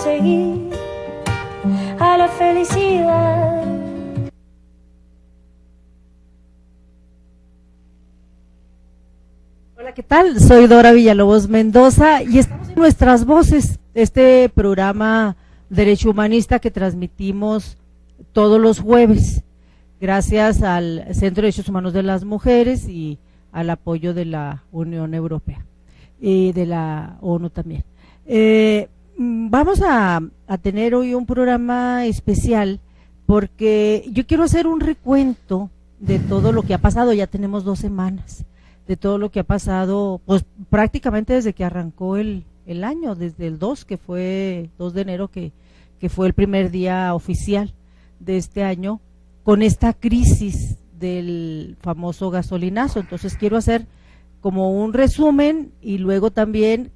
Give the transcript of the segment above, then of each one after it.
seguir a la felicidad. Hola, ¿qué tal? Soy Dora Villalobos Mendoza y estamos en Nuestras Voces, este programa derecho humanista que transmitimos todos los jueves, gracias al Centro de Derechos Humanos de las Mujeres y al apoyo de la Unión Europea y de la ONU también. Vamos a tener hoy un programa especial porque yo quiero hacer un recuento de todo lo que ha pasado. Ya tenemos 2 semanas de todo lo que ha pasado, pues prácticamente desde que arrancó el año, desde el 2, que fue 2 de enero, que fue el primer día oficial de este año, con esta crisis del famoso gasolinazo. Entonces quiero hacer como un resumen y luego también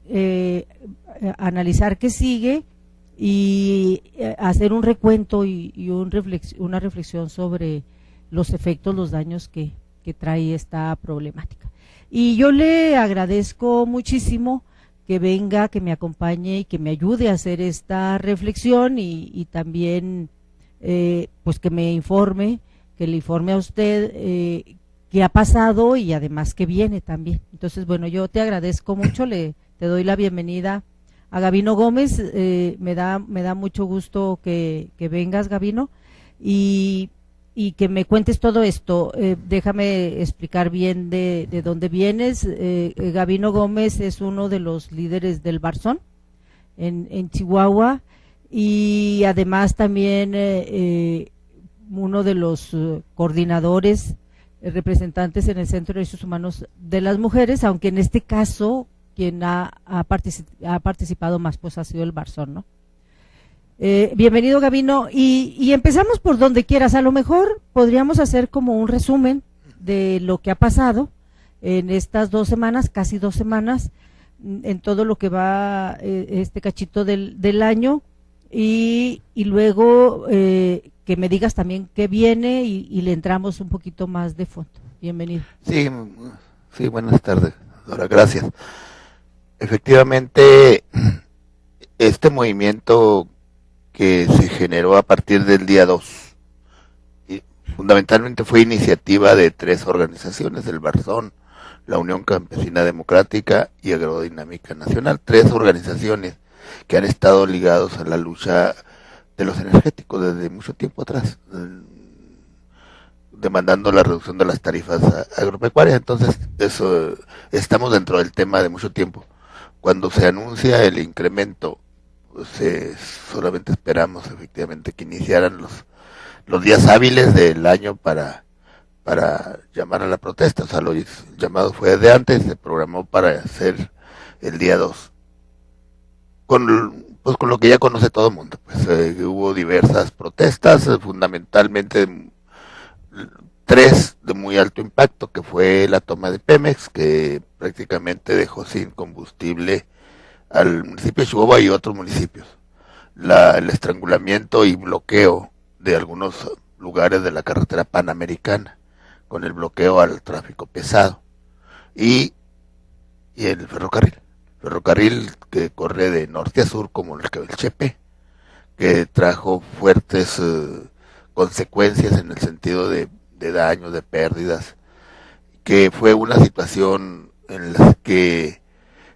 analizar qué sigue y hacer un recuento y una reflexión sobre los efectos, los daños que trae esta problemática. Y yo le agradezco muchísimo que venga, que me acompañe y que me ayude a hacer esta reflexión y también pues que me informe, que le informe a usted qué ha pasado y además qué viene también. Entonces, bueno, yo te agradezco mucho, te doy la bienvenida a Gabino Gómez. Me da mucho gusto que vengas, Gabino, y que me cuentes todo esto. Déjame explicar bien de dónde vienes. Gabino Gómez es uno de los líderes del Barzón en Chihuahua y además también uno de los coordinadores, representantes en el Centro de Derechos Humanos de las Mujeres, aunque en este caso quien ha participado más pues ha sido el Barzón, ¿no? Bienvenido, Gabino, y empezamos por donde quieras. A lo mejor podríamos hacer como un resumen de lo que ha pasado en estas 2 semanas, casi 2 semanas, en todo lo que va este cachito del año, y luego que me digas también qué viene y le entramos un poquito más de fondo. Bienvenido. Sí, buenas tardes, Dora, gracias. Efectivamente, este movimiento que se generó a partir del día 2, y fundamentalmente fue iniciativa de 3 organizaciones, el Barzón, la Unión Campesina Democrática y Agrodinámica Nacional, 3 organizaciones que han estado ligados a la lucha de los energéticos desde mucho tiempo atrás, demandando la reducción de las tarifas agropecuarias. Entonces, eso, estamos dentro del tema de mucho tiempo. Cuando se anuncia el incremento, solamente esperamos efectivamente que iniciaran los días hábiles del año para llamar a la protesta. O sea, el llamado fue de antes, se programó para hacer el día 2. Con lo que ya conoce todo el mundo, pues hubo diversas protestas, fundamentalmente 3 de muy alto impacto, que fue la toma de Pemex, que prácticamente dejó sin combustible al municipio de Chihuahua y otros municipios, el estrangulamiento y bloqueo de algunos lugares de la carretera Panamericana, con el bloqueo al tráfico pesado, y el ferrocarril que corre de norte a sur como el Chepe, que trajo fuertes consecuencias en el sentido de daños, de pérdidas, que fue una situación en la que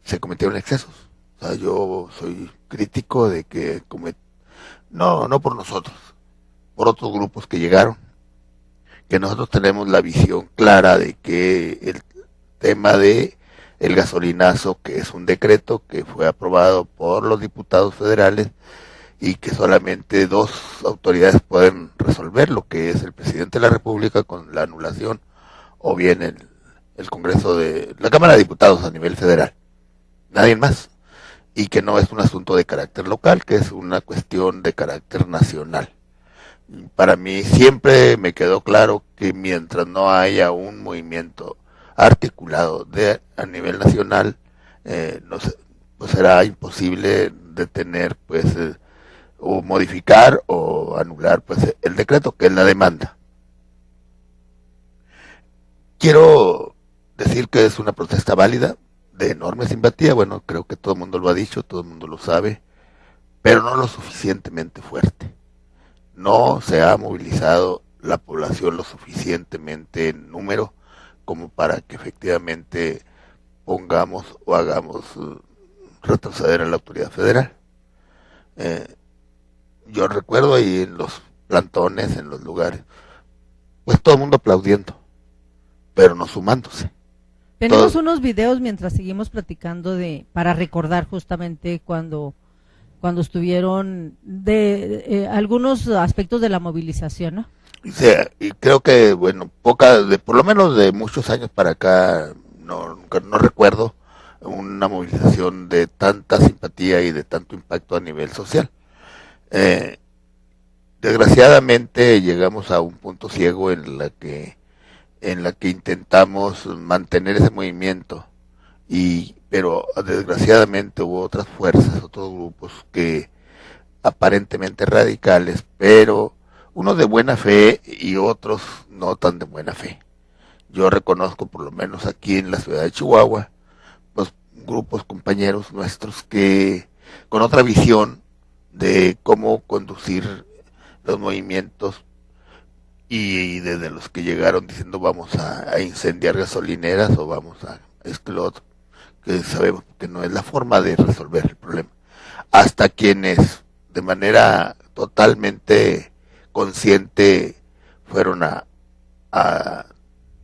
se cometieron excesos. O sea, yo soy crítico de que no por nosotros, por otros grupos que llegaron, que nosotros tenemos la visión clara de que el tema de el gasolinazo, que es un decreto que fue aprobado por los diputados federales y que solamente 2 autoridades pueden resolver, lo que es el presidente de la República con la anulación, o bien el Congreso de la Cámara de Diputados a nivel federal, nadie más, y que no es un asunto de carácter local, que es una cuestión de carácter nacional. Para mí siempre me quedó claro que mientras no haya un movimiento articulado a nivel nacional, pues será imposible detener o modificar o anular pues el decreto, que es la demanda. Quiero decir que es una protesta válida, de enorme simpatía. Bueno, creo que todo el mundo lo ha dicho, todo el mundo lo sabe. pero no lo suficientemente fuerte. No se ha movilizado la población lo suficientemente en número como para que efectivamente pongamos o hagamos retroceder a la autoridad federal. Yo recuerdo ahí en los plantones, en los lugares, pues todo el mundo aplaudiendo, pero no sumándose. Tenemos unos videos mientras seguimos platicando para recordar justamente cuando estuvieron algunos aspectos de la movilización, ¿no? O sea, y creo que, bueno, por lo menos de muchos años para acá, no recuerdo una movilización de tanta simpatía y de tanto impacto a nivel social. Desgraciadamente llegamos a un punto ciego en la que intentamos mantener ese movimiento, pero desgraciadamente hubo otras fuerzas, otros grupos que aparentemente radicales, pero unos de buena fe y otros no tan de buena fe. Yo reconozco, por lo menos aquí en la ciudad de Chihuahua, pues grupos, compañeros nuestros que con otra visión de cómo conducir los movimientos, y desde los que llegaron diciendo vamos a incendiar gasolineras o vamos a esto y lo otro, que sabemos que no es la forma de resolver el problema, hasta quienes de manera totalmente consciente fueron a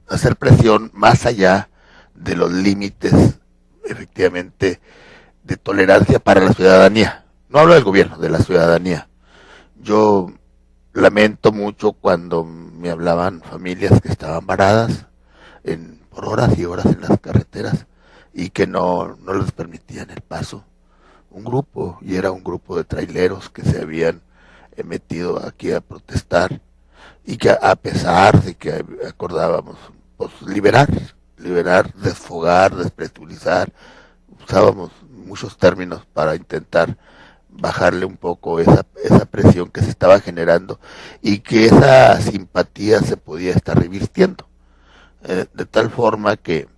hacer presión más allá de los límites efectivamente de tolerancia para la ciudadanía. No hablo del gobierno, de la ciudadanía. Yo lamento mucho cuando me hablaban familias que estaban varadas por horas y horas en las carreteras y que no les permitían el paso. Un grupo, y era un grupo de traileros que se habían metido aquí a protestar, y que a pesar de que acordábamos pues liberar, desfogar, despresurizar, usábamos muchos términos para intentar bajarle un poco esa presión que se estaba generando y que esa simpatía se podía estar revirtiendo, de tal forma que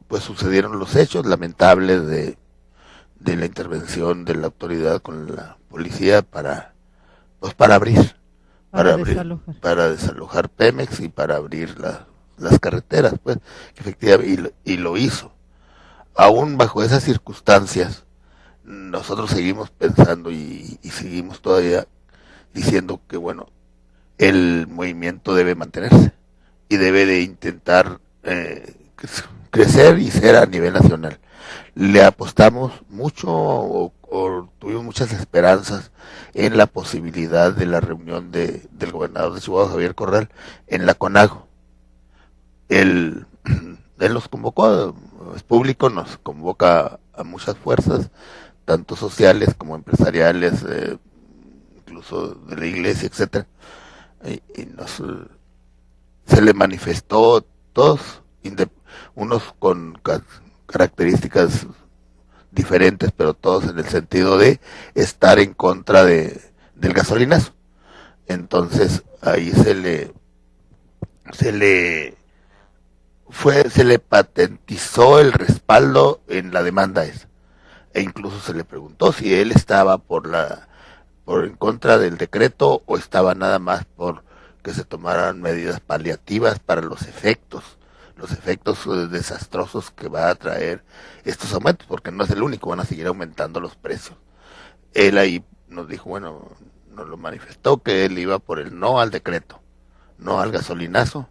pues sucedieron los hechos lamentables de la intervención de la autoridad con la policía para desalojar Pemex y para abrir las carreteras, pues, efectivamente, y lo hizo. Aún bajo esas circunstancias, nosotros seguimos pensando y seguimos todavía diciendo que, bueno, el movimiento debe mantenerse y debe de intentar crecer y ser a nivel nacional. Le apostamos mucho o tuvimos muchas esperanzas en la posibilidad de la reunión del gobernador de Chihuahua, Javier Corral, en la CONAGO. Él nos convocó, es público, nos convoca a muchas fuerzas, tanto sociales como empresariales, incluso de la iglesia, etcétera, y se le manifestó todos, unos con características diferentes, pero todos en el sentido de estar en contra del gasolinazo. Entonces ahí se le patentizó el respaldo en la demanda esa, e incluso se le preguntó si él estaba en contra del decreto o estaba nada más por que se tomaran medidas paliativas para los efectos desastrosos que va a traer estos aumentos, porque no es el único, van a seguir aumentando los precios. Él ahí nos dijo, bueno, nos lo manifestó que él iba por el no al decreto, no al gasolinazo.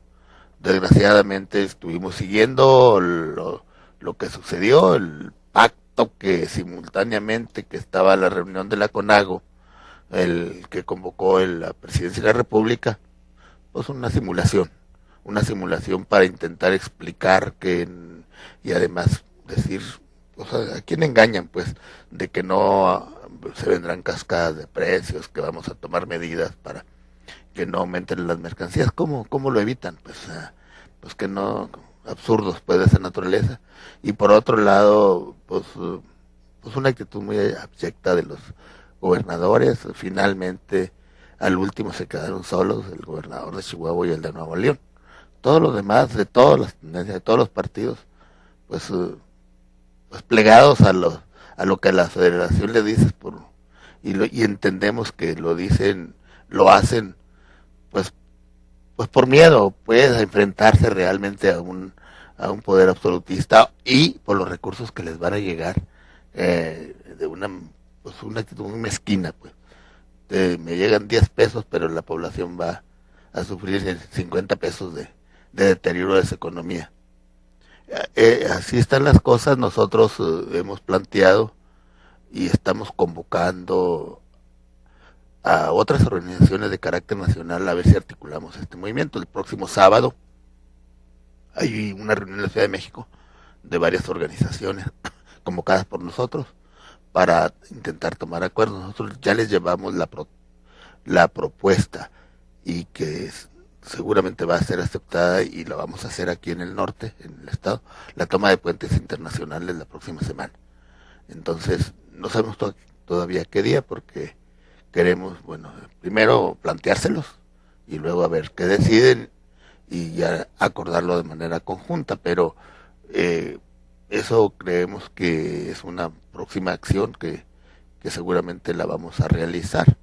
Desgraciadamente estuvimos siguiendo lo que sucedió, el pacto que simultáneamente que estaba la reunión de la CONAGO, el que convocó la presidencia de la República, pues una simulación para intentar explicar y además decir, o sea, ¿a quién engañan? Pues de que no se vendrán cascadas de precios, que vamos a tomar medidas para que no aumenten las mercancías. ¿Cómo lo evitan? Pues que no, absurdos pues de esa naturaleza. Y por otro lado, pues una actitud muy abyecta de los gobernadores. Finalmente, al último se quedaron solos el gobernador de Chihuahua y el de Nuevo León. Todos los demás, de todas las tendencias, de todos los partidos, pues plegados a lo que la federación le dice y entendemos que lo hacen, pues, pues por miedo, pues, a enfrentarse realmente a un poder absolutista y por los recursos que les van a llegar de una actitud muy mezquina, pues. Me llegan 10 pesos, pero la población va a sufrir 50 pesos de deterioro de su economía. Así están las cosas. Nosotros hemos planteado y estamos convocando a otras organizaciones de carácter nacional a ver si articulamos este movimiento. El próximo sábado hay una reunión en la Ciudad de México de varias organizaciones convocadas por nosotros para intentar tomar acuerdos. Nosotros ya les llevamos la propuesta y que seguramente va a ser aceptada y la vamos a hacer aquí en el norte, en el estado, la toma de puentes internacionales la próxima semana. Entonces, no sabemos todavía qué día porque queremos, bueno, primero planteárselos y luego a ver qué deciden y ya acordarlo de manera conjunta, pero eso creemos que es una próxima acción que seguramente la vamos a realizar.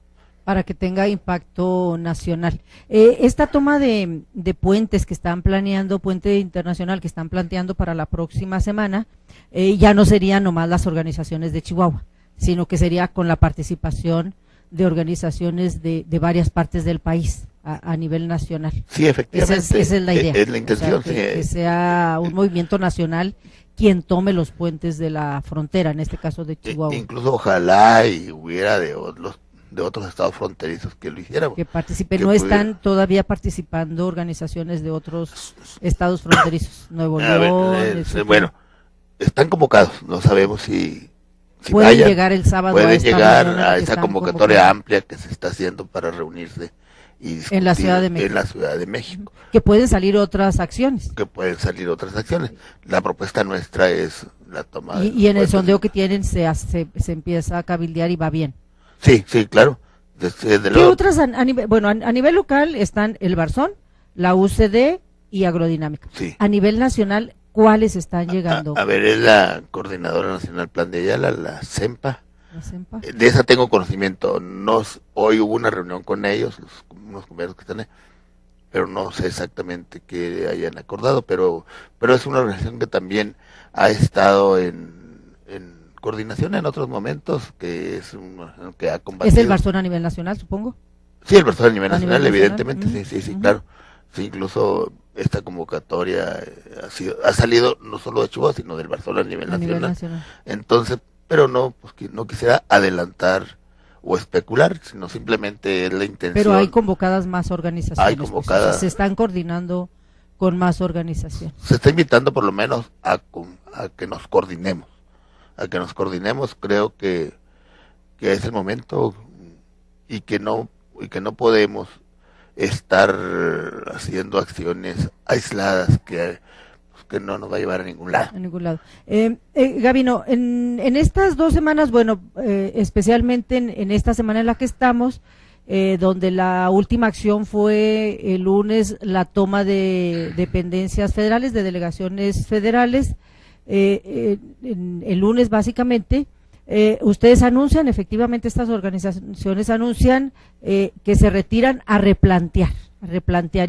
Para que tenga impacto nacional. Esta toma de puentes que están planeando, puente internacional que están planteando para la próxima semana, ya no serían nomás las organizaciones de Chihuahua, sino que sería con la participación de organizaciones de varias partes del país a nivel nacional. Sí, efectivamente. Esa es la idea. Es la intención. O sea, que sea un movimiento nacional quien tome los puentes de la frontera, en este caso de Chihuahua. Incluso ojalá y hubiera de otros estados fronterizos que lo hicieran. Que participen. No están todavía participando organizaciones de otros estados fronterizos. Nuevo León. Bueno, están convocados. No sabemos si pueden vayan, llegar el sábado. Pueden llegar a esa convocatoria amplia que se está haciendo para reunirse y discutir en la Ciudad de México. En la Ciudad de México. Que pueden salir otras acciones. La propuesta nuestra es la toma. Y en el sondeo que tienen se empieza a cabildear y va bien. Sí, claro. ¿Qué otras a nivel local están el Barzón, la UCD y Agrodinámica? Sí. A nivel nacional, ¿cuáles están llegando? A ver, es la Coordinadora Nacional Plan de Ayala, la CEMPA. ¿La CEMPA? De esa tengo conocimiento. Hoy hubo una reunión con ellos, unos compañeros que están ahí, pero no sé exactamente qué hayan acordado, pero es una organización que también ha estado en coordinación en otros momentos, que es que ha combatido. ¿Es el Barzón a nivel nacional, supongo? Sí, el Barzón a nivel nacional, evidentemente, uh-huh. sí, claro. Sí, incluso esta convocatoria ha salido no solo de Chihuahua, sino del Barzón a nivel nacional. Entonces, pero no quisiera adelantar o especular, sino simplemente es la intención. Pero hay convocadas más organizaciones. Hay convocadas. Pues, se están coordinando con más organizaciones. Se está invitando por lo menos a que nos coordinemos. Creo que es el momento y que no podemos estar haciendo acciones aisladas que no nos va a llevar a ningún lado. Gabino, en estas 2 semanas, especialmente en esta semana en la que estamos, donde la última acción fue el lunes la toma de dependencias federales, de delegaciones federales, el lunes básicamente, ustedes anuncian, efectivamente estas organizaciones anuncian que se retiran a replantear,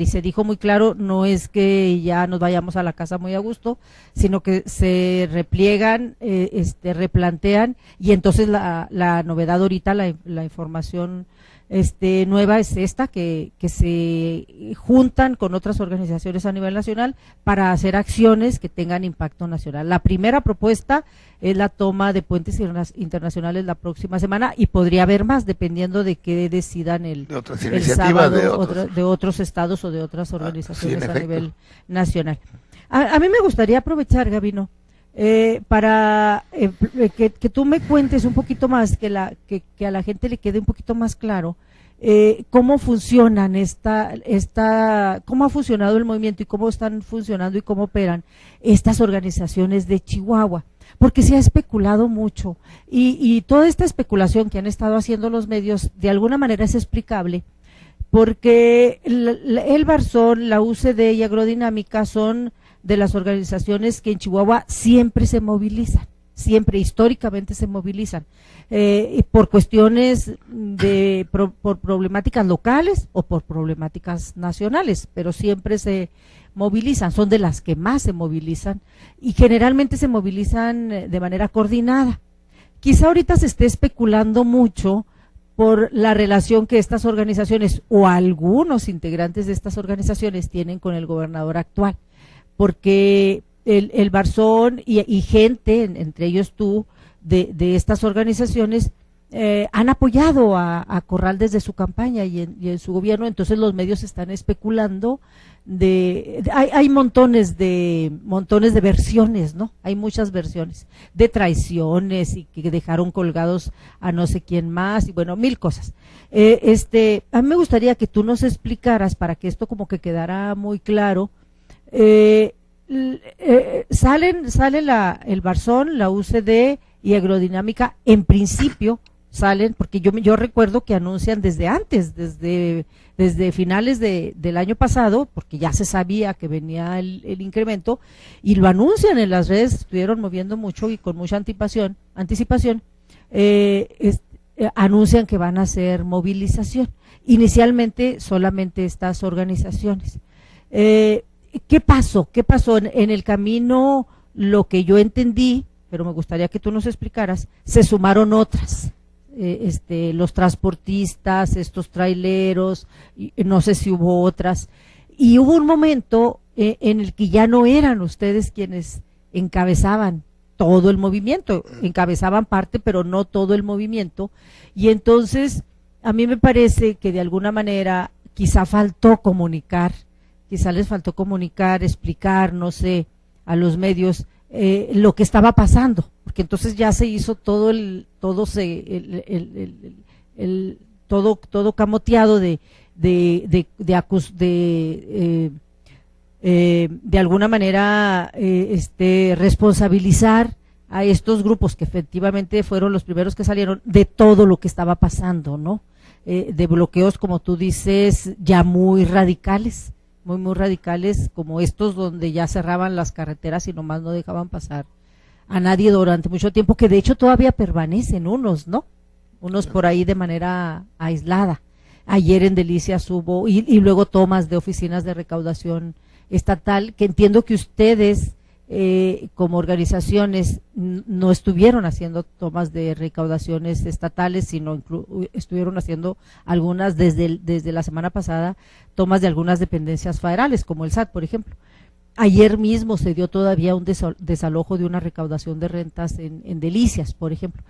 y se dijo muy claro, no es que ya nos vayamos a la casa muy a gusto, sino que se repliegan, replantean, y entonces la novedad ahorita, la información nueva es esta, que se juntan con otras organizaciones a nivel nacional para hacer acciones que tengan impacto nacional. La primera propuesta es la toma de puentes internacionales la próxima semana, y podría haber más dependiendo de qué decidan el sábado de otros estados o de otras organizaciones a nivel nacional. A mí me gustaría aprovechar, Gabino, para que tú me cuentes un poquito más, que a la gente le quede un poquito más claro cómo funcionan cómo ha funcionado el movimiento y cómo están funcionando y cómo operan estas organizaciones de Chihuahua, porque se ha especulado mucho y toda esta especulación que han estado haciendo los medios de alguna manera es explicable, porque el Barzón, la UCD y Agrodinámica son de las organizaciones que en Chihuahua siempre se movilizan. siempre históricamente se movilizan, por cuestiones por problemáticas locales o por problemáticas nacionales, pero siempre se movilizan, son de las que más se movilizan y generalmente se movilizan de manera coordinada. Quizá ahorita se esté especulando mucho por la relación que estas organizaciones o algunos integrantes de estas organizaciones tienen con el gobernador actual, porque el Barzón y gente, entre ellos tú, de estas organizaciones, han apoyado a Corral desde su campaña y en su gobierno. Entonces los medios están especulando hay montones de versiones, ¿no? Hay muchas versiones de traiciones y que dejaron colgados a no sé quién más y bueno, mil cosas. A mí me gustaría que tú nos explicaras, para que esto como que quedara muy claro, sale el Barzón, la UCD y Agrodinámica, en principio salen, porque yo recuerdo que anuncian desde antes, desde finales del año pasado, porque ya se sabía que venía el incremento, y lo anuncian en las redes, estuvieron moviendo mucho y con mucha anticipación, anuncian que van a hacer movilización. Inicialmente solamente estas organizaciones. ¿Qué pasó? En el camino, lo que yo entendí, pero me gustaría que tú nos explicaras, se sumaron otras. Los transportistas, estos traileros, no sé si hubo otras, y hubo un momento en el que ya no eran ustedes quienes encabezaban todo el movimiento, encabezaban parte pero no todo el movimiento, y entonces a mí me parece que de alguna manera quizá les faltó comunicar, explicar, no sé, a los medios lo que estaba pasando, porque entonces ya se hizo todo camoteado de alguna manera responsabilizar a estos grupos que efectivamente fueron los primeros que salieron de todo lo que estaba pasando, ¿no? De bloqueos, como tú dices, ya muy radicales, muy radicales, como estos donde ya cerraban las carreteras y nomás no dejaban pasar a nadie durante mucho tiempo, que de hecho todavía permanecen unos, ¿no? Unos por ahí de manera aislada. Ayer en Delicias hubo, y luego tomas de oficinas de recaudación estatal, que entiendo que ustedes como organizaciones no estuvieron haciendo tomas de recaudaciones estatales, sino estuvieron haciendo algunas desde la semana pasada, tomas de algunas dependencias federales, como el SAT, por ejemplo. Ayer mismo se dio todavía un desalojo de una recaudación de rentas en Delicias, por ejemplo.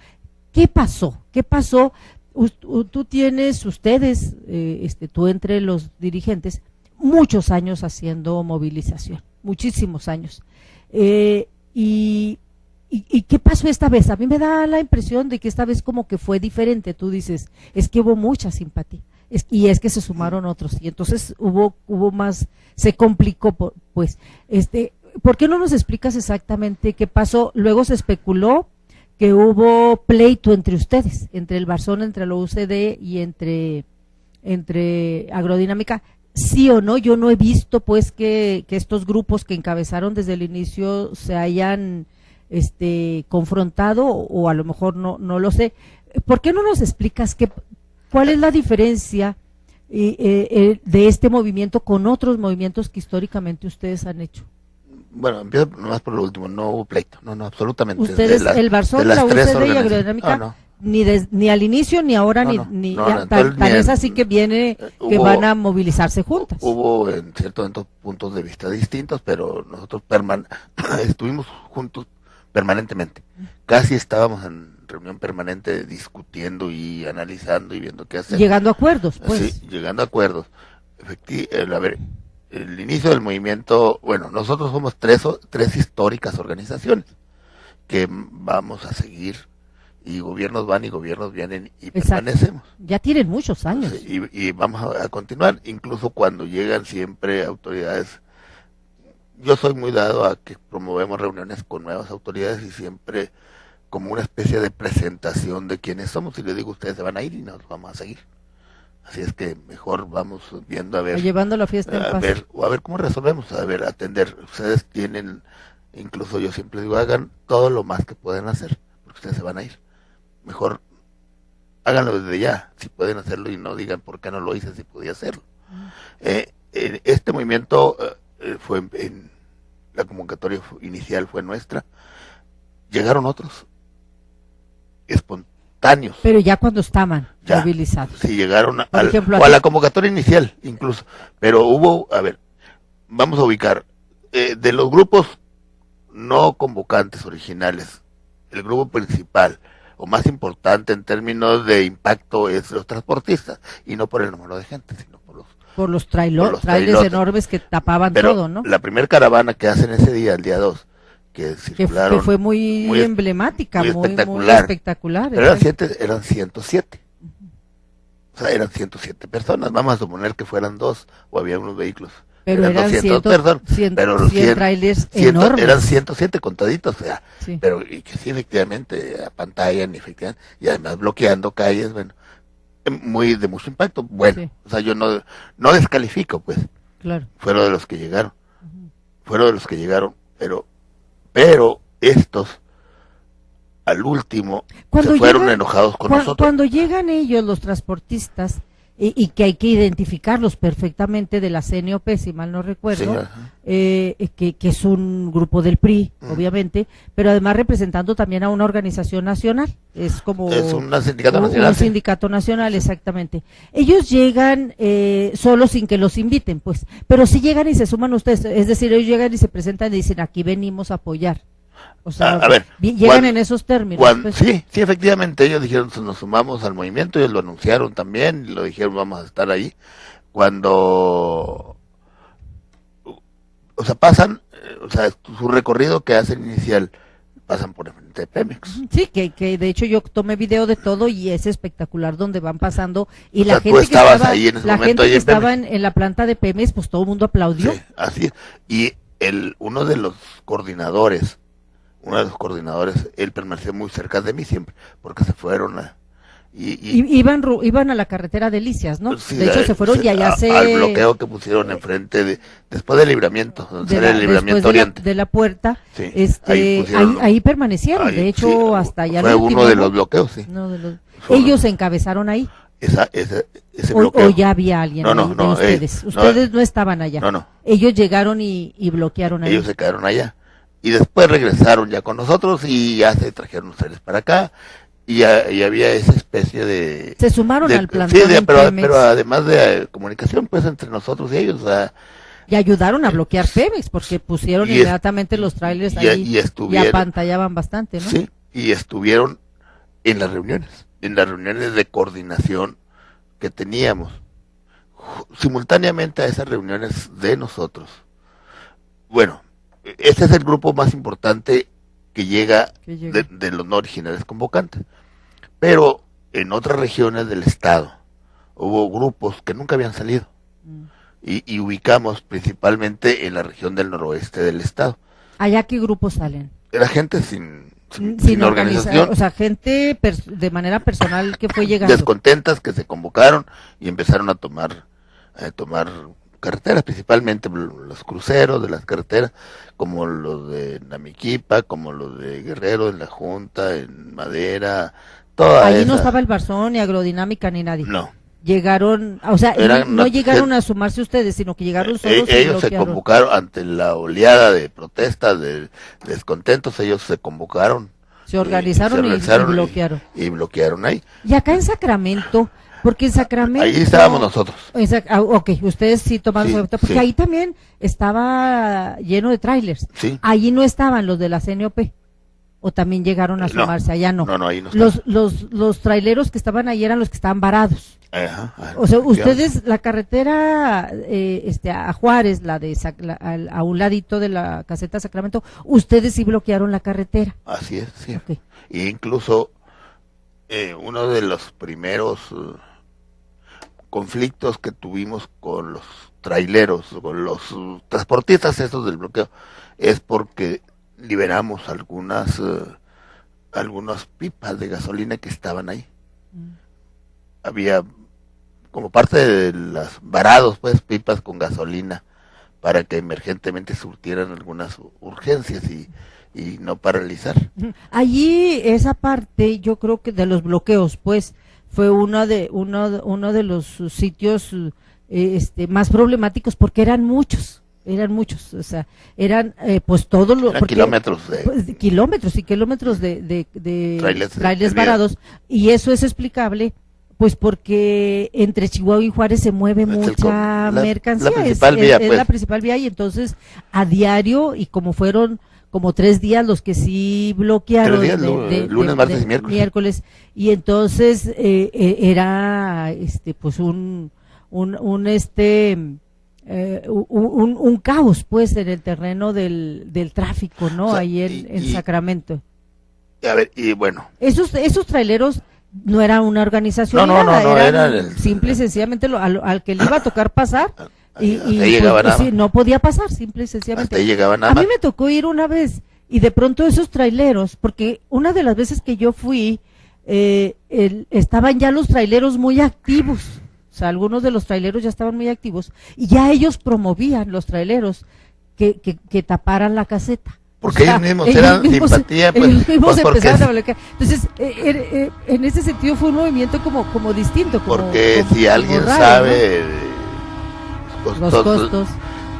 ¿Qué pasó? Tú entre los dirigentes, muchos años haciendo movilización, muchísimos años. ¿Y qué pasó esta vez? A mí me da la impresión de que esta vez como que fue diferente. Tú dices, es que hubo mucha simpatía, y es que se sumaron otros, y entonces hubo más, se complicó, pues. ¿Por qué no nos explicas exactamente qué pasó? Luego se especuló que hubo pleito entre ustedes, entre el Barzón, entre la UCD y entre Agrodinámica. Sí o no, yo no he visto pues que estos grupos que encabezaron desde el inicio se hayan confrontado, o a lo mejor no lo sé. ¿Por qué no nos explicas cuál es la diferencia de este movimiento con otros movimientos que históricamente ustedes han hecho? Bueno, empiezo nomás por lo último, no hubo pleito, no, absolutamente. Ustedes, el Barzón, la UCD y Agrodinámica, ni al inicio, ni ahora, tan es así que van a movilizarse juntas. Hubo en ciertos puntos de vista distintos, pero nosotros estuvimos juntos permanentemente. Casi estábamos en reunión permanente discutiendo y analizando y viendo qué hacer. Llegando a acuerdos, pues. Sí, llegando a acuerdos. El inicio del movimiento, bueno, nosotros somos tres históricas organizaciones que vamos a seguir, y gobiernos van y gobiernos vienen y permanecemos. Ya tienen muchos años. Y vamos a continuar, incluso cuando llegan siempre autoridades. Yo soy muy dado a que promovemos reuniones con nuevas autoridades y siempre como una especie de presentación de quiénes somos, y les digo, ustedes se van a ir y nos vamos a seguir. Así es que mejor vamos viendo a ver. Llevando la fiesta en paz. A ver cómo resolvemos, atender. Ustedes tienen Incluso yo siempre digo, hagan todo lo más que pueden hacer, porque ustedes se van a ir. Mejor háganlo desde ya, si pueden hacerlo, y no digan por qué no lo hice si podía hacerlo. Este movimiento fue en la convocatoria inicial fue nuestra. Llegaron otros espontáneos. Pero ya cuando estaban Ya, movilizados. Sí, llegaron Por ejemplo, o a la convocatoria inicial incluso. Pero hubo, a ver, vamos a ubicar, de los grupos no convocantes originales, el grupo principal o más importante en términos de impacto es los transportistas, y no por el número de gente, sino por los trailers trailotes enormes que tapaban Pero todo, ¿no? la primera caravana que hacen ese día, el día 2, que circularon, que fue muy emblemática, muy espectacular. Pero eran 107. O sea, eran 107 personas. Vamos a suponer que fueran 2 o había unos vehículos. Pero eran 200 personas. Pero 100 trailers enormes. Eran 107 contaditos, o sea, sí. Pero y que sí, efectivamente, apantallan, efectivamente, y además bloqueando calles, bueno, de mucho impacto. Bueno, sí. O sea, yo no descalifico, pues. Claro. Fueron de los que llegaron, pero estos al último se fueron enojados con nosotros. Cuando llegan ellos, los transportistas, y que hay que identificarlos perfectamente de la CNOP, si mal no recuerdo, sí, que es un grupo del PRI, obviamente, pero además representando también a una organización nacional, es como un sindicato nacional. Un sindicato nacional, exactamente. Ellos llegan solo sin que los inviten, pues, pero sí llegan y se suman ustedes, es decir, ellos llegan y se presentan y dicen, aquí venimos a apoyar. O sea, a ver, llegan en esos términos. Pues. Sí, efectivamente, ellos dijeron, nos sumamos al movimiento, ellos lo anunciaron también, y lo dijeron, vamos a estar ahí. Cuando, o sea, pasan, su recorrido que hacen inicial, pasan por el frente de Pemex. Sí, que de hecho yo tomé video de todo y es espectacular donde van pasando, y o la sea, gente que estaba ahí en ese momento, que estaba en la planta de Pemex, pues todo el mundo aplaudió. Sí, así es. Y uno de los coordinadores, él permaneció muy cerca de mí siempre, porque se fueron iban a la carretera de Delicias, ¿no? Sí, de hecho se fueron y allá al bloqueo que pusieron enfrente después del libramiento, oriente. De la puerta, sí, ahí permanecieron, de hecho sí, hasta allá. Fue uno de los bloqueos, sí. Ellos se encabezaron ahí. Ese bloqueo. ¿O ya había alguien ahí de ustedes? Ustedes no estaban allá. No. Ellos llegaron y bloquearon ahí. Ellos se quedaron allá. Y después regresaron ya con nosotros y ya se trajeron ustedes para acá. Y había esa especie de... Se sumaron al plantón. Sí, pero además de comunicación, pues, entre nosotros y ellos. Y ayudaron a bloquear Pemex, porque pusieron inmediatamente los trailers ahí y apantallaban bastante, ¿no? Sí, y estuvieron en las reuniones de coordinación que teníamos. Simultáneamente a esas reuniones de nosotros. Bueno, este es el grupo más importante que llega de los no originales convocantes. Pero en otras regiones del estado hubo grupos que nunca habían salido. Y ubicamos principalmente en la región del noroeste del estado. ¿Allá qué grupos salen? Era gente sin organización. O sea, gente de manera personal que fue llegando. Descontentas, que se convocaron y empezaron a tomar carreteras, principalmente los cruceros de las carreteras, como los de Namiquipa, como los de Guerrero, en la Junta, en Madera, toda Ahí esa. no estaba el Barzón, ni Agrodinamica, ni nadie. No. Llegaron, o sea, no llegaron a sumarse ustedes, sino que llegaron solos. Ellos se convocaron ante la oleada de protestas, de descontentos, ellos se convocaron. Se organizaron y bloquearon. Y bloquearon ahí. Y acá en Sacramento, porque en Sacramento... Ahí estábamos nosotros. Ok, ustedes sí tomaron su... Porque sí. Ahí también estaba lleno de trailers. Sí. Allí no estaban los de la CNOP. ¿O también llegaron a sumarse? Allá no. No, ahí no estaban. Los traileros que estaban ahí eran los que estaban varados. Ajá, o sea, ustedes, la carretera a Juárez, a un ladito de la caseta Sacramento, ustedes sí bloquearon la carretera. Así es, sí. Okay. E incluso uno de los primeros conflictos que tuvimos con los traileros, con los transportistas esos del bloqueo, es porque liberamos algunas pipas de gasolina que estaban ahí. Había como parte de las varados, pues, pipas con gasolina para que emergentemente surtieran algunas urgencias y no paralizar. Allí esa parte, yo creo que de los bloqueos, pues, fue uno de los sitios más problemáticos porque eran muchos, o sea, eran pues todos los kilómetros kilómetros y kilómetros de trailers de varados, y eso es explicable pues porque entre Chihuahua y Juárez se mueve mucha mercancía, es la principal vía, y entonces a diario, y como fueron como 3 días los que sí bloquearon, 3 días, lunes, martes y miércoles, y entonces era pues un caos pues en el terreno del tráfico, ¿no? O sea, ahí en Sacramento. A ver, y bueno. Esos traileros no era una organización, no, eran simple y sencillamente al que le iba a tocar pasar y pues, sí, no podía pasar, simple y sencillamente. Hasta ahí llegaba nada a más. mí me tocó ir una vez y de pronto esos traileros, porque una de las veces que yo fui estaban ya los traileros muy activos, o sea, algunos de los traileros ya estaban muy activos y ya ellos promovían, los traileros, que taparan la caseta. Porque ellos mismos eran simpatía, pues. Ellos mismos empezaron a bloquear. Entonces, en ese sentido fue un movimiento como distinto. Porque si alguien raro, sabe ¿no? Los costos.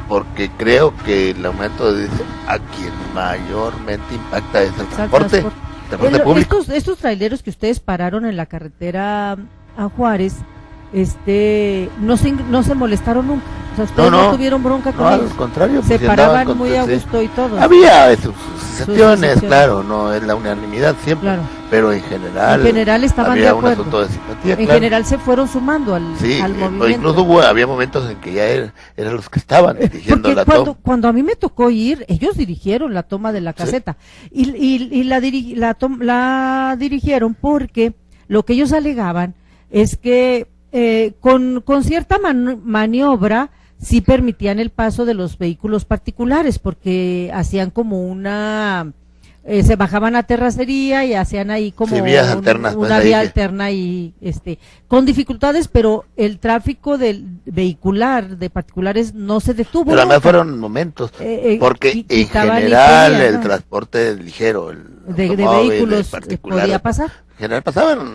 Porque creo que el aumento a quien mayormente impacta es el transporte público. Estos traileros que ustedes pararon en la carretera a Juárez, no se molestaron nunca. O sea, ustedes no tuvieron bronca con ellos. Al contrario, se paraban muy a gusto y todo. Había sus excepciones, claro, no es la unanimidad siempre, claro. Pero en general estaban había de acuerdo. Un asunto de simpatía, en general se fueron sumando al movimiento. Incluso había momentos en que ya eran los que estaban dirigiendo la toma. Cuando a mí me tocó ir, ellos dirigieron la toma de la caseta, y la dirigieron porque lo que ellos alegaban es que con cierta maniobra sí permitían el paso de los vehículos particulares, porque hacían como se bajaban a terracería y hacían ahí como vías alternas, una vía alterna y con dificultades, pero el tráfico del vehicular de particulares no se detuvo. Pero además fueron momentos, porque en general el transporte ligero, de vehículos podía pasar. En general pasaban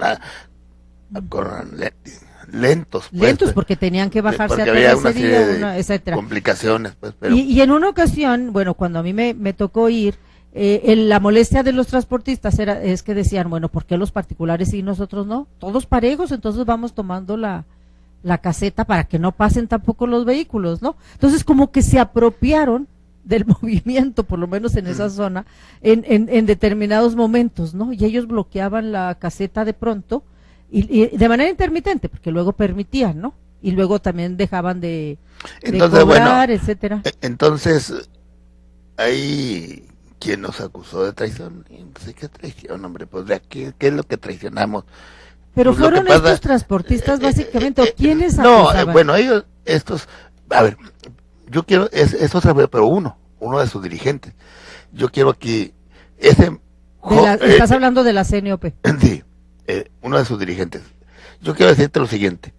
lentos, porque tenían que bajarse porque a terracería, etcétera. Complicaciones, pues, pero... y en una ocasión, bueno, cuando a mí me tocó ir, la molestia de los transportistas es que decían, bueno, ¿por qué los particulares sí y nosotros no? Todos parejos, entonces vamos tomando la caseta para que no pasen tampoco los vehículos, ¿no? Entonces como que se apropiaron del movimiento, por lo menos en esa zona, en determinados momentos, ¿no? Y ellos bloqueaban la caseta de pronto, y de manera intermitente, porque luego permitían, ¿no? Y luego también dejaban de cobrar, etcétera. Entonces, hay quien nos acusó de traición. Entonces, ¿qué traición, hombre? Pues, ¿qué es lo que traicionamos? Pero pues fueron estos transportistas, básicamente, ¿o quiénes acusaban? No, bueno, a ver, yo quiero, es otra vez, pero uno de sus dirigentes. Yo quiero aquí, estás hablando de la CNOP. Sí. Uno de sus dirigentes. Yo quiero decirte lo siguiente.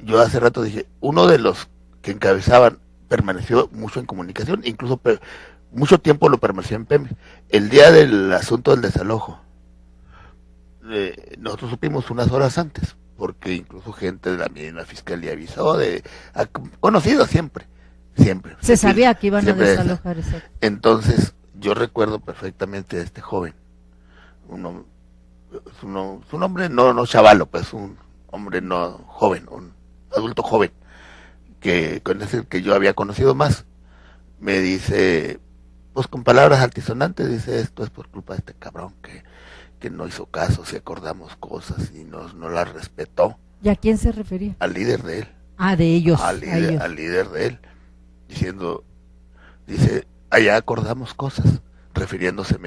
Yo hace rato dije, uno de los que encabezaban permaneció mucho en comunicación, incluso mucho tiempo lo permaneció en Pemex. El día del asunto del desalojo, nosotros supimos unas horas antes, porque incluso gente de la misma fiscalía avisó, conocido siempre. Se sabía que iban a desalojar. Entonces, yo recuerdo perfectamente a este joven, su nombre no chavalo, pues un hombre no joven, un adulto joven, con ese que yo había conocido más, me dice, pues con palabras altisonantes, dice, esto es por culpa de este cabrón que no hizo caso, si acordamos cosas y no las respetó. ¿Y a quién se refería? Al líder de él. De ellos. Al líder de él, dice, allá acordamos cosas, refiriéndose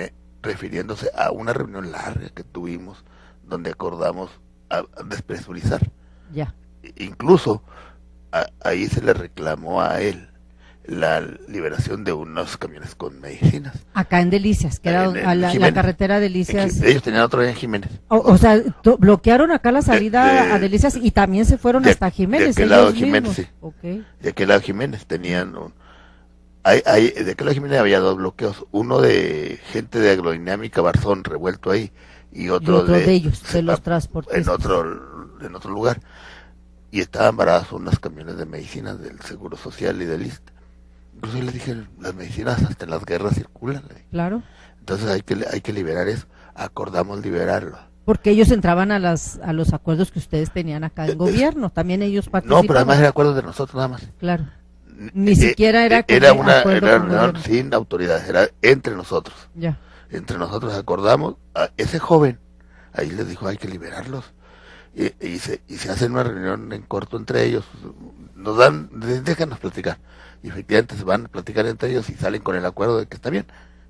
a una reunión larga que tuvimos donde acordamos a despresurizar. Ya. Incluso ahí se le reclamó a él la liberación de unos camiones con medicinas. Acá en Delicias, que era la carretera Delicias. Ellos tenían otro en Jiménez. O sea, bloquearon acá la salida a Delicias y también se fueron hasta Jiménez. De aquel lado de Jiménez, sí. Okay. De aquel lado de Jiménez tenían de aquel lado de Jiménez había 2 bloqueos. Uno de gente de Agrodinámica Barzón revuelto ahí y otro de ellos, de los transportistas. En otro lugar. Y estaban varados unos camiones de medicinas del Seguro Social y del ISSSTE. Incluso yo les dije, las medicinas hasta en las guerras circulan. Claro. Entonces hay que liberar eso. Acordamos liberarlo. Porque ellos entraban a los acuerdos que ustedes tenían acá en gobierno. También ellos participaban. No, pero además era acuerdo de nosotros nada más. Claro. Ni siquiera era una reunión sin autoridad, era entre nosotros. Ya. Entre nosotros acordamos, a ese joven, ahí les dijo, hay que liberarlos. Y se hace una reunión en corto entre ellos, nos dan, déjanos platicar. Y efectivamente se van a platicar entre ellos y salen con el acuerdo de que está bien,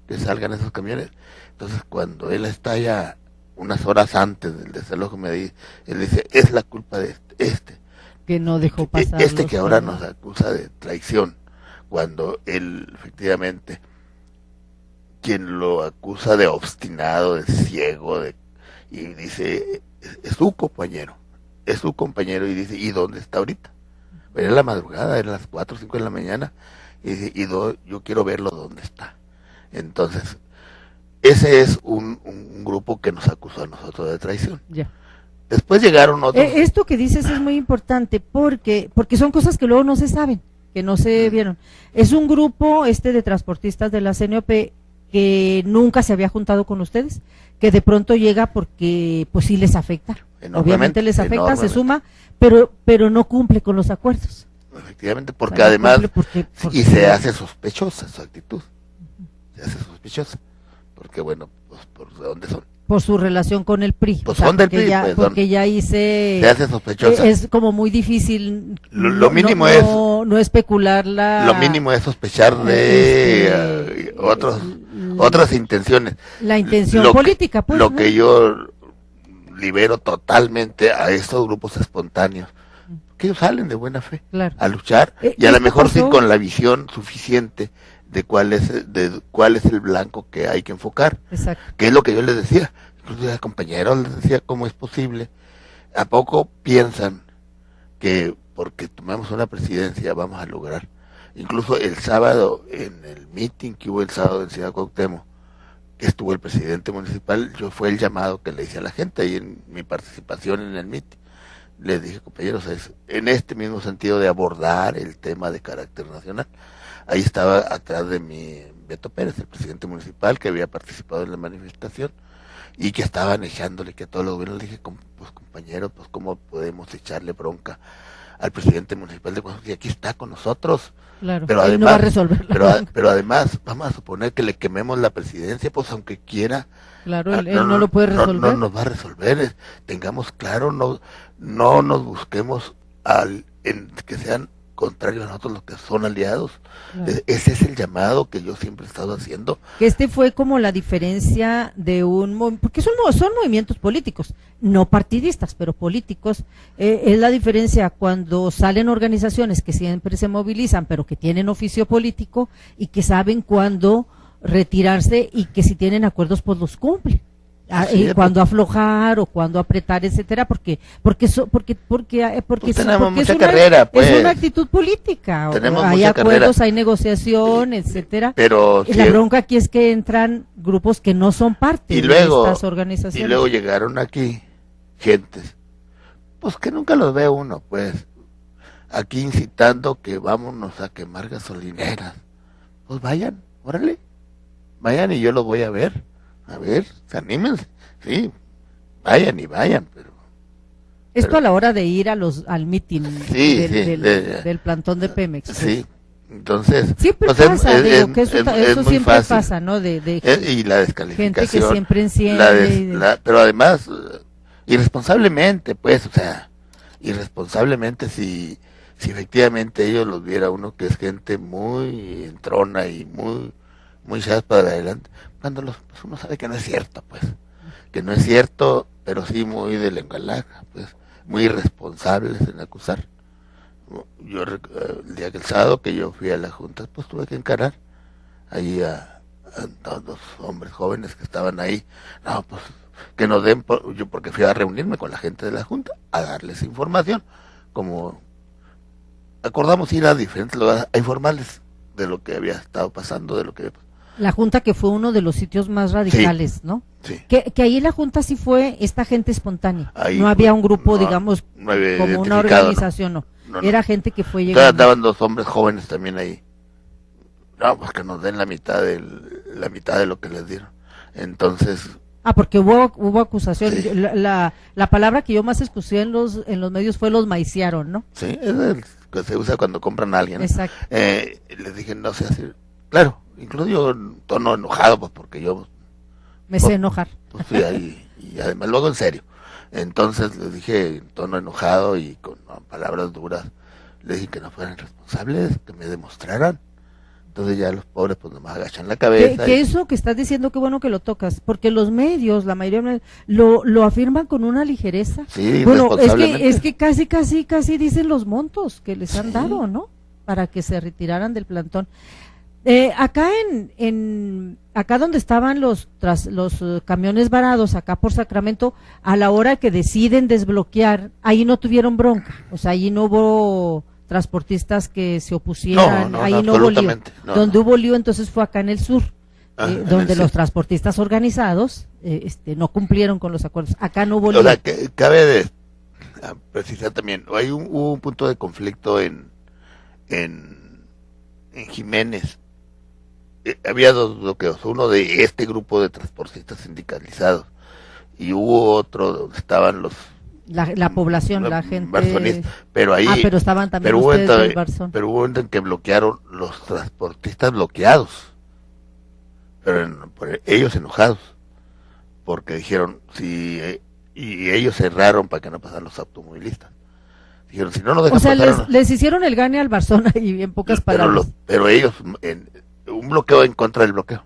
que salgan esos camiones. Entonces cuando él está ya unas horas antes del desalojo, él dice, es la culpa de este. Que no dejó pasar. Que ahora nos acusa de traición, cuando él efectivamente, quien lo acusa de obstinado, de ciego, y dice, es su compañero, y dice, ¿y dónde está ahorita? Era la madrugada, eran las 4 o 5 de la mañana, y dice, yo quiero verlo dónde está. Entonces, ese es un grupo que nos acusó a nosotros de traición. Ya. Después llegaron otros. Esto que dices es muy importante porque son cosas que luego no se saben, que no se vieron. Es un grupo de transportistas de la CNOP que nunca se había juntado con ustedes, que de pronto llega porque pues sí les afecta. Obviamente les afecta, se suma, pero no cumple con los acuerdos. Efectivamente, porque además y se hace sospechosa su actitud. Se hace sospechosa. Porque bueno, pues por dónde son. Por su relación con el PRI. Pues son del PRI, porque ya hice. Se hace sospechosa. Es como muy difícil. Lo mínimo no especular Lo mínimo es sospechar de otras intenciones. La intención política, pues. Lo que yo libero totalmente a estos grupos espontáneos, que ellos salen de buena fe a luchar y a lo mejor sí con la visión suficiente de cuál es el blanco que hay que enfocar. Exacto. Que es lo que yo les decía, incluso a compañeros les decía, ¿cómo es posible? ¿A poco piensan que porque tomamos una presidencia vamos a lograr? Incluso el sábado, en el meeting que hubo el sábado en Ciudad Cuauhtémoc, que estuvo el presidente municipal, fue el llamado que le hice a la gente ahí en mi participación en el meeting. Les dije, compañeros, es en este mismo sentido de abordar el tema de carácter nacional. Ahí estaba atrás de mí Beto Pérez, el presidente municipal, que había participado en la manifestación y que estaban echándole que a todos los gobiernos. Le dije, pues compañeros, pues cómo podemos echarle bronca al presidente municipal de Guanajuato, y aquí está con nosotros. Claro, pero además, no va a resolver pero además, vamos a suponer que le quememos la presidencia, pues aunque quiera. Claro, él no lo puede resolver. No nos va a resolver, tengamos claro, no nos busquemos en que sean contrarios a nosotros los que son aliados. Claro. Ese es el llamado que yo siempre he estado haciendo. Que fue como la diferencia de porque son movimientos políticos, no partidistas, pero políticos. Es la diferencia cuando salen organizaciones que siempre se movilizan, pero que tienen oficio político y que saben cuándo retirarse y que si tienen acuerdos pues los cumplen. Cuando aflojar o cuando apretar, etcétera, porque tenemos mucha carrera, pues. Es una actitud política. Hay acuerdos, hay negociación, etcétera. Pero la bronca aquí es que entran grupos que no son parte de estas organizaciones. Y luego llegaron aquí gentes, pues que nunca los ve uno, pues, aquí incitando que vámonos a quemar gasolineras. Pues vayan, órale, vayan y yo los voy a ver. A ver, anímense, sí, vayan, pero... Esto a la hora de ir al mitin del plantón de Pemex. Sí, entonces... Siempre pues pasa, eso siempre fácil. pasa, ¿no? Y la descalificación. Gente que siempre enciende. Pero además, irresponsablemente, pues, o sea, irresponsablemente si efectivamente ellos los viera uno que es gente muy entrona y muy echadas para adelante, cuando pues uno sabe que no es cierto, pues, que no es cierto, pero sí muy de lengua larga, pues, muy irresponsables en acusar. El día que el sábado que yo fui a la junta, pues tuve que encarar ahí a todos los hombres jóvenes que estaban ahí. No, pues que nos den, yo porque fui a reunirme con la gente de la junta a darles información, como acordamos ir a diferentes lugares a informarles de lo que había estado pasando, de lo que... La junta que fue uno de los sitios más radicales, sí, ¿no? Sí. Que ahí en la junta sí fue esta gente espontánea, Ahí no había un grupo, digamos, no había como una organización, no. Era gente que fue llegando. Estaban dos hombres jóvenes también ahí. No, pues que nos den la mitad de lo que les dieron. Entonces... Porque hubo acusación. Sí. La palabra que yo más escuché en los medios fue los maiciaron, ¿no? Sí, es el que se usa cuando compran a alguien. Exacto. Les dije, no sé así. Claro, incluso yo en tono enojado, pues porque yo... Me sé enojar. Pues fui ahí, y además luego en serio. Entonces les dije en tono enojado y con palabras duras, les dije que no fueran responsables, que me demostraran. Entonces ya los pobres pues nomás agachan la cabeza. Que eso que estás diciendo, qué bueno que lo tocas, porque los medios, la mayoría lo afirman con una ligereza. Sí, bueno, es que casi dicen los montos que les han dado, ¿no? Para que se retiraran del plantón. Acá acá donde estaban los camiones varados, acá por Sacramento, a la hora que deciden desbloquear, ahí no tuvieron bronca, o sea, ahí no hubo transportistas que se opusieran, ahí no hubo lío. Donde hubo lío entonces fue acá en el sur, donde los transportistas organizados no cumplieron con los acuerdos. Acá no hubo lío. O sea, cabe precisar también, hubo un punto de conflicto en Jiménez. Había dos bloqueos, uno de este grupo de transportistas sindicalizados y hubo otro donde estaban la población, la gente barzonistas, pero ahí pero estaban también ustedes del Barzón. Pero hubo en que bloquearon los transportistas bloqueados, pero ellos enojados porque dijeron y ellos cerraron para que no pasaran los automovilistas. Dijeron, si no nos dejan pasar, les hicieron el gane al Barzón ahí en pocas palabras. Pero ellos un bloqueo en contra del bloqueo.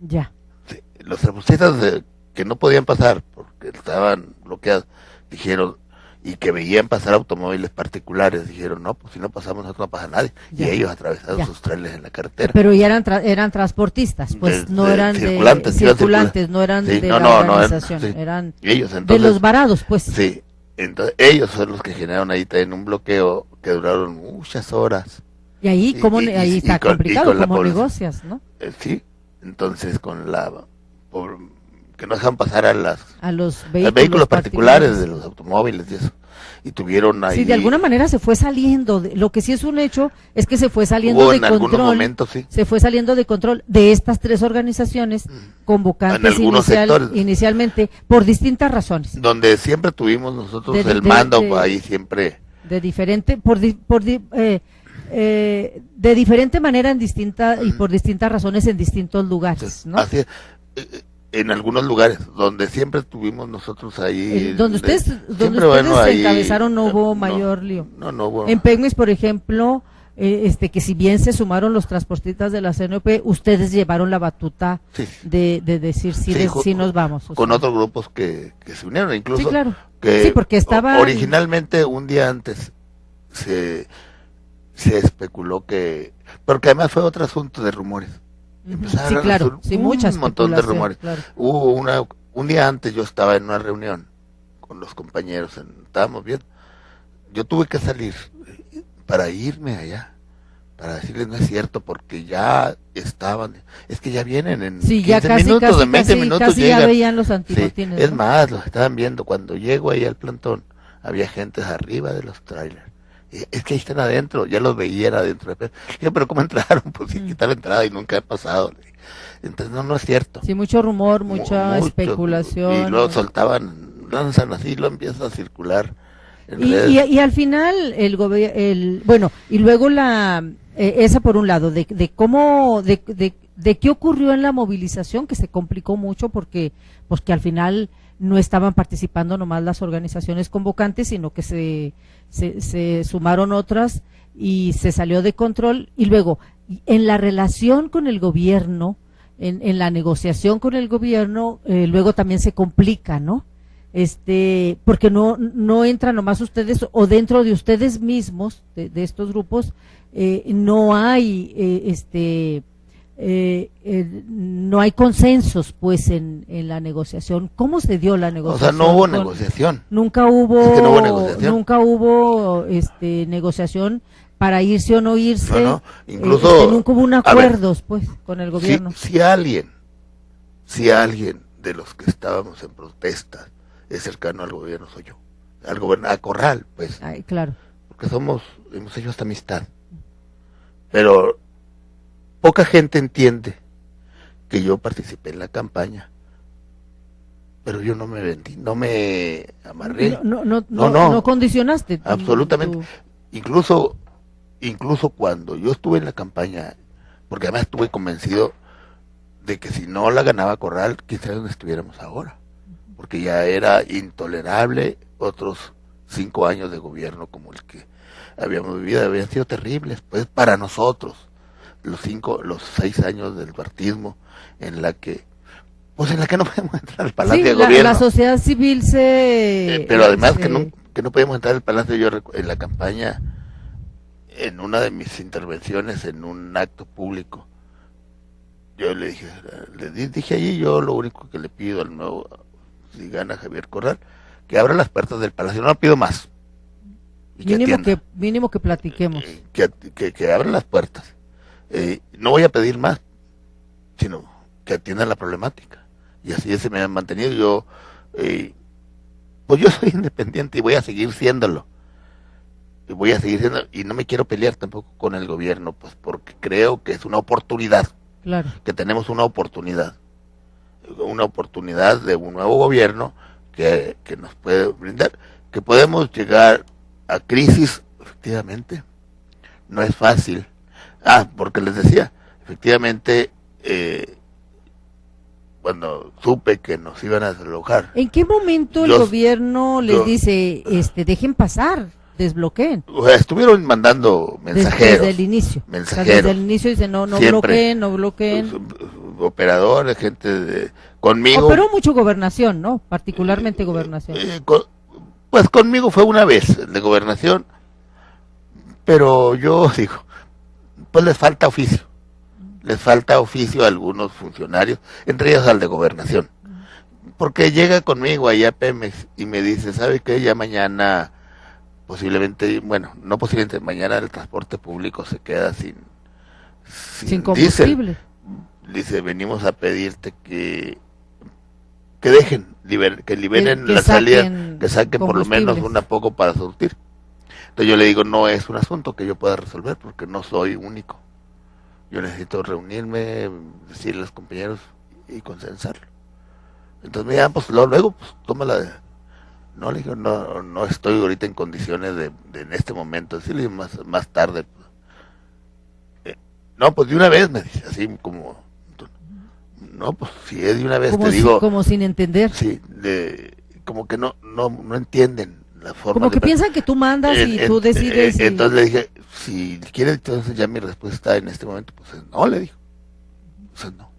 Ya. Sí, los transportistas que no podían pasar porque estaban bloqueados, dijeron, y que veían pasar automóviles particulares, dijeron, no, pues si no pasamos nosotros no pasa nadie. Ya. Y ellos atravesaron sus trailers en la carretera. Pero ya eran transportistas, pues no eran circulantes, no eran de la organización, eran ellos, entonces, de los varados, pues. Sí, entonces ellos son los que generaron ahí también un bloqueo que duraron muchas horas. Y ahí, ahí está complicado, ¿cómo negocias, no? Sí, entonces que no dejan pasar a los vehículos particulares de los automóviles y eso. Y tuvieron ahí... Sí, de alguna manera se fue saliendo, lo que sí es un hecho es que se fue saliendo de control, momentos, sí. Se fue saliendo de control de estas tres organizaciones convocantes inicialmente por distintas razones. Donde siempre tuvimos nosotros el mando, ahí siempre... De diferente, de diferente manera y por distintas razones en distintos lugares, ¿no? Así es. En algunos lugares donde siempre tuvimos nosotros ahí donde ustedes se encabezaron no hubo mayor lío. No hubo. En Pemex, por ejemplo, que si bien se sumaron los transportistas de la CNP, ustedes llevaron la batuta de decir sí nos vamos. Con otros grupos que se unieron, incluso. Sí, claro. Sí, porque estaba originalmente un día antes se especuló porque además fue otro asunto de rumores. Sí, claro, sí, muchas, un montón de rumores. Claro. Hubo un día antes yo estaba en una reunión con los compañeros, estábamos bien. Yo tuve que salir para irme allá, para decirles no es cierto, porque ya estaban, es que ya vienen en 15 minutos, en 20 minutos casi llegan. Ya veían los antimotines. Es más, los estaban viendo, cuando llego ahí al plantón, había gente arriba de los trailers. Es que ahí están adentro, ya los veían adentro. Pero ¿cómo entraron? Pues sí, quitar la entrada y nunca ha pasado. Entonces no es cierto. Sí, mucho rumor, mucha especulación. Y luego lanzan así, lo empieza a circular. Y al final bueno, y luego esa por un lado, de cómo, de qué ocurrió en la movilización, que se complicó mucho porque al final no estaban participando nomás las organizaciones convocantes, sino que se sumaron otras y se salió de control. Y luego, en la relación con el gobierno, en la negociación con el gobierno, luego también se complica, ¿no? porque no entran nomás ustedes, o dentro de ustedes mismos, de estos grupos, no hay, no hay consensos, pues, en la negociación. ¿Cómo se dio la O negociación? sea, no hubo negociación. Nunca hubo, Es que no hubo negociación. nunca hubo, negociación para irse o no irse. No, incluso, nunca hubo un acuerdo, pues, con el gobierno. Si alguien de los que estábamos en protestas es cercano al gobierno, soy yo. Al gobierno, a Corral, pues. Ay, claro. Porque hemos hecho esta amistad. Pero poca gente entiende que yo participé en la campaña, pero yo no me vendí, no me amarré. No condicionaste. Absolutamente. Incluso cuando yo estuve en la campaña, porque además estuve convencido de que si no la ganaba Corral, quizás no estuviéramos ahora, porque ya era intolerable otros 5 años de gobierno como el que habíamos vivido, habían sido terribles, pues, para nosotros, los 6 años del partismo, en la que no podemos entrar al Palacio de Gobierno. La sociedad civil pero además que no podemos entrar al Palacio. Yo en la campaña, en una de mis intervenciones en un acto público, yo le dije allí, yo lo único que le pido al nuevo, si gana Javier Corral, que abra las puertas del Palacio, no pido más. Mínimo que platiquemos. Que abra las puertas. No voy a pedir más, sino que atiendan la problemática. Y así se me ha mantenido. Yo, pues yo soy independiente y voy a seguir siéndolo. Y no me quiero pelear tampoco con el gobierno, pues porque creo que es una oportunidad. Claro. Que tenemos una oportunidad de un nuevo gobierno que nos puede brindar, que podemos llegar a crisis, efectivamente, no es fácil. Porque les decía, efectivamente, cuando supe que nos iban a desalojar. ¿En qué momento el gobierno les dice, dejen pasar, desbloqueen? O sea, estuvieron mandando mensajeros. Desde el inicio. Mensajeros. O sea, desde el inicio dicen, no bloqueen. Operadores, gente conmigo. Operó mucho gobernación, ¿no? Particularmente gobernación. Pues conmigo fue una vez de gobernación, pero yo digo, pues les falta oficio a algunos funcionarios, entre ellos al de gobernación, porque llega conmigo allá a Pemex y me dice, ¿sabe qué? Ya mañana mañana el transporte público se queda sin combustible. Dice, venimos a pedirte que liberen la salida, que saquen por lo menos un poco para surtir. Entonces yo le digo, no es un asunto que yo pueda resolver porque no soy único. Yo necesito reunirme, decirle a los compañeros y consensarlo. Entonces me digan, pues luego, pues tómala. No, le digo, no estoy ahorita en condiciones de en este momento, decirle más tarde. No, pues de una vez me dice, así como, no, pues si es de una vez como te digo. Como sin entender. Sí, como que no entienden la forma. Como que piensan que tú mandas y tú decides. Entonces le dije, si quieres, entonces ya mi respuesta en este momento, pues no, le dijo. No,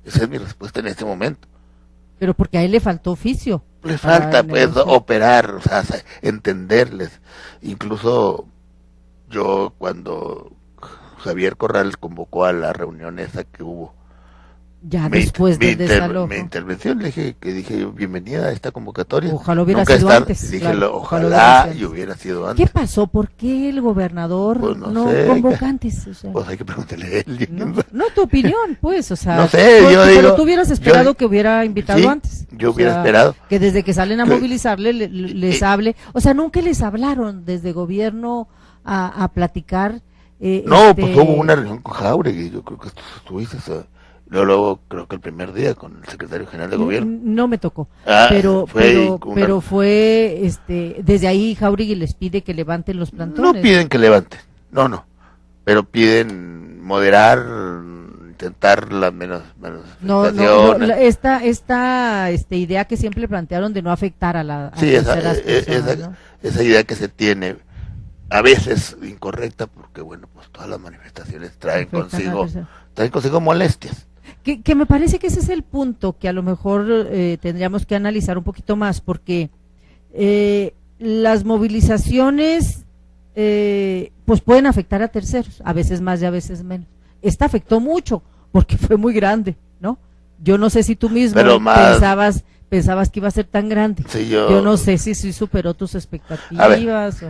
esa es mi respuesta en este momento. Pero porque a él le faltó oficio. Le falta, pues, operar, o sea, entenderles. Incluso yo, cuando Javier Corral convocó a la reunión esa que hubo, ya después del desalojo. Mi intervención le dije bienvenida a esta convocatoria. Ojalá hubiera sido antes. Dije, ojalá y hubiera sido antes. ¿Qué pasó? ¿Por qué el gobernador pues no convoca antes? O sea, pues hay que preguntarle a él. No tu opinión, pues, o sea. No sé, pero tú hubieras esperado que hubiera invitado antes. Yo hubiera esperado. Que desde que salen a movilizarle les hable. O sea, nunca les hablaron desde gobierno a platicar. No, pues hubo una reunión con Jáuregui, yo creo que estuviste, luego creo que el primer día con el secretario general de gobierno. No me tocó, pero fue desde ahí Jáuregui les pide que levanten los plantones. No piden que levanten, no, pero piden moderar, intentar la menos esta idea que siempre plantearon de no afectar a la esa idea que se tiene a veces incorrecta, porque bueno, pues todas las manifestaciones traen consigo molestias. que me parece que ese es el punto que a lo mejor tendríamos que analizar un poquito más, porque las movilizaciones pues pueden afectar a terceros, a veces más y a veces menos. Esta afectó mucho porque fue muy grande, ¿no? Yo no sé si tú mismo pensabas que iba a ser tan grande. Sí, yo no sé si superó tus expectativas.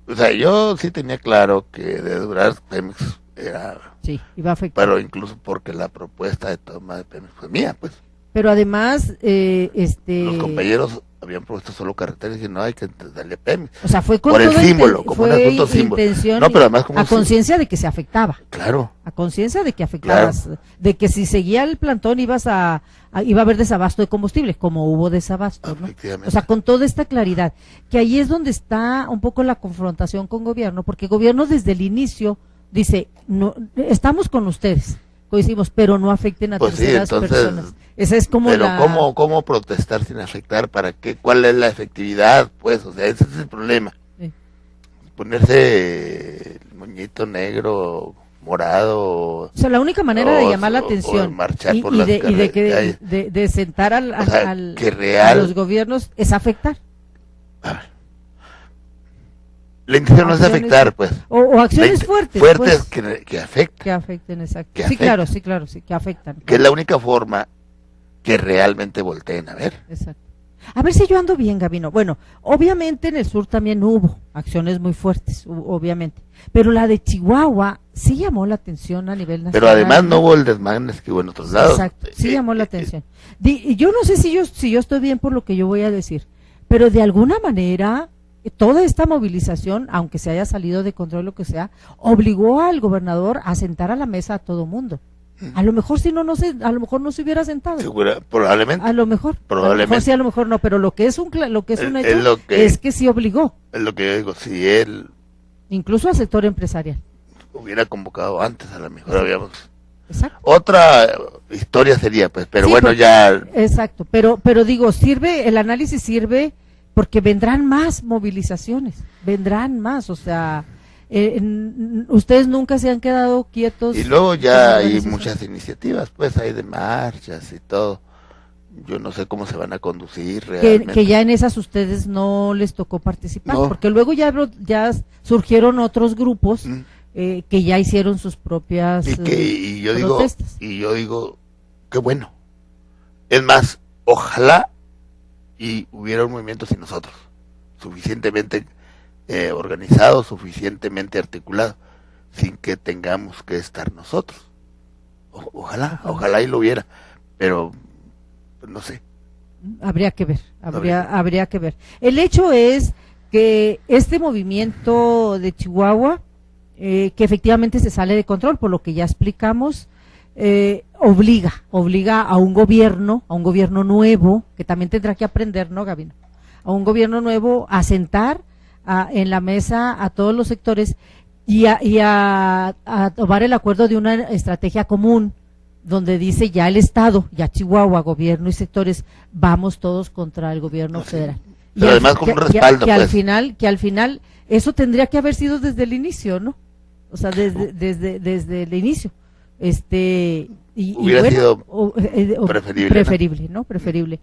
O sea, yo sí tenía claro que de durar Pemex era... Sí, iba a afectar. Pero incluso porque la propuesta de toma de Pemex fue mía, pues. Pero además, los compañeros habían propuesto solo carreteras y no hay que darle Pemex. O sea, fue con por el todo símbolo, como un asunto símbolo. No, pero además como a conciencia de que se afectaba. Claro. A conciencia de que afectabas, claro. De que si seguía el plantón iba a haber desabasto de combustible, como hubo desabasto, ¿no? Efectivamente. O sea, con toda esta claridad, que ahí es donde está un poco la confrontación con gobierno, porque el gobierno desde el inicio dice, no, estamos con ustedes, coincidimos, pero no afecten a terceras personas. Esa es como pero ¿cómo protestar sin afectar? ¿Para qué? ¿Cuál es la efectividad? Pues, o sea, ese es el problema. Sí. Ponerse el moñito negro, morado. O sea, la única manera de llamar la atención marchar por las carreteras, de sentar a los gobiernos es afectar. A ver. La intención no es afectar, pues. O acciones fuertes. Fuertes pues, que afecten. Que afecten, exacto. Que sí, afecten. Claro, sí, que afectan. Que es la única forma que realmente volteen a ver. Exacto. A ver si yo ando bien, Gabino. Bueno, obviamente en el sur también hubo acciones muy fuertes, obviamente. Pero la de Chihuahua sí llamó la atención a nivel nacional. Pero además no hubo el desmán que hubo en otros lados. Exacto, sí llamó la atención. Yo no sé si yo estoy bien por lo que yo voy a decir, pero de alguna manera toda esta movilización, aunque se haya salido de control lo que sea, obligó al gobernador a sentar a la mesa a todo mundo. A lo mejor si no sé, a lo mejor no se hubiera sentado. Probablemente. A lo mejor sí, a lo mejor no, pero lo que es un hecho es que sí obligó. Es lo que yo digo, si él incluso al sector empresarial hubiera convocado antes, a lo mejor habíamos. Exacto. Otra historia sería, pues, pero sí, bueno, ya. Exacto, pero digo, el análisis sirve porque vendrán más movilizaciones, vendrán más, o sea, ustedes nunca se han quedado quietos. Y luego ya hay muchas iniciativas, pues hay de marchas y todo. Yo no sé cómo se van a conducir realmente. Que ya en esas ustedes no les tocó participar, no. Porque luego ya surgieron otros grupos que ya hicieron sus propias protestas. Y yo digo, qué bueno. Es más, ojalá y hubiera un movimiento sin nosotros, suficientemente organizado, suficientemente articulado, sin que tengamos que estar nosotros. Ojalá y lo hubiera, pero no sé. Habría que ver, habría que ver. El hecho es que este movimiento de Chihuahua, que efectivamente se sale de control, por lo que ya explicamos, obliga a un gobierno nuevo, que también tendrá que aprender, ¿no, Gabino? A un gobierno nuevo a sentar en la mesa a todos los sectores y a tomar el acuerdo de una estrategia común, donde dice ya el Estado, ya Chihuahua, gobierno y sectores, vamos todos contra el gobierno federal. Pero además con un respaldo, que al final eso tendría que haber sido desde el inicio, ¿no? O sea, desde el inicio. Hubiera sido preferible, ¿no? Preferible.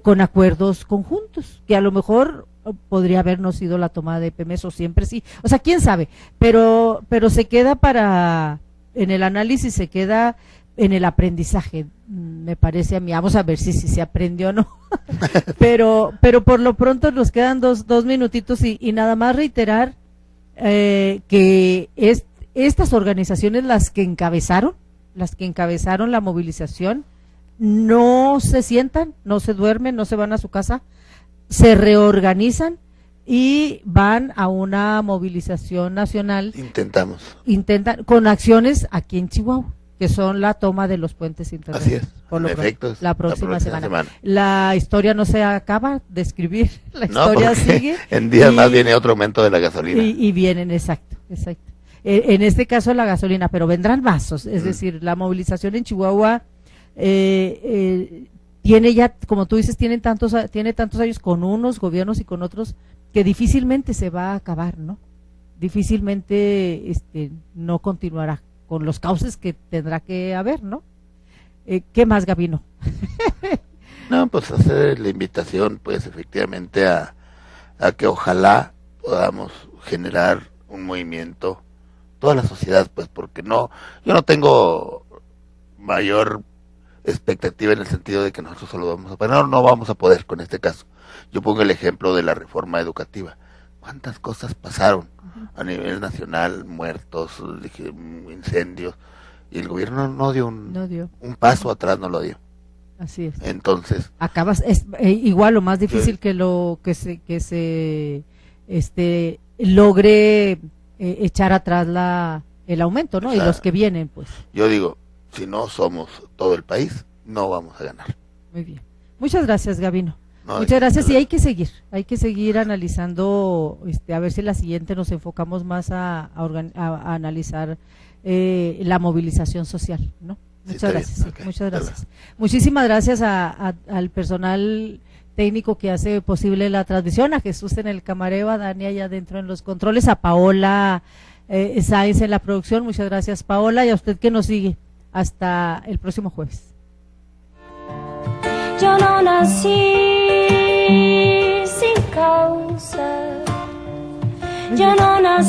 Con acuerdos conjuntos, que a lo mejor podría habernos sido la tomada de Pemex o siempre sí. O sea, quién sabe, pero se queda en el análisis, se queda en el aprendizaje, me parece a mí. Vamos a ver si se aprendió o no. pero por lo pronto nos quedan dos minutitos y nada más reiterar que estas organizaciones, las que encabezaron la movilización, no se sientan, no se duermen, no se van a su casa, se reorganizan y van a una movilización nacional. Intentan con acciones aquí en Chihuahua, que son la toma de los puentes internacionales. Así es, la próxima semana. La historia no se acaba de escribir, la historia sigue. En días más viene otro aumento de la gasolina. Y vienen, exacto. En este caso la gasolina, pero vendrán vasos, es decir, la movilización en Chihuahua tiene ya, como tú dices, tiene tantos años con unos gobiernos y con otros, que difícilmente se va a acabar, ¿no? Difícilmente no continuará con los cauces que tendrá que haber, ¿no? ¿Qué más, Gabino? No, pues hacer la invitación, pues efectivamente a que ojalá podamos generar un movimiento, toda la sociedad, pues porque no, yo no tengo mayor expectativa en el sentido de que nosotros solo vamos a poder, no vamos a poder con este caso. Yo pongo el ejemplo de la reforma educativa. ¿Cuántas cosas pasaron a nivel nacional? Muertos, incendios, y el gobierno no dio un paso atrás, no lo dio. Así es. Entonces acabas igual lo más difícil que se logre echar atrás el aumento, ¿no? O sea, y los que vienen, pues. Yo digo, si no somos todo el país, no vamos a ganar. Muy bien. Muchas gracias, Gabino. Muchas gracias, y hay que seguir analizando, a ver si la siguiente nos enfocamos más a analizar la movilización social, ¿no? Muchas gracias, okay. Muchas gracias. Muchísimas gracias al personal técnico que hace posible la transmisión, a Jesús en el camarero, a Dani allá adentro en los controles, a Paola Sáenz en la producción. Muchas gracias, Paola, y a usted que nos sigue. Hasta el próximo jueves. Yo no nací sin causa, yo no nací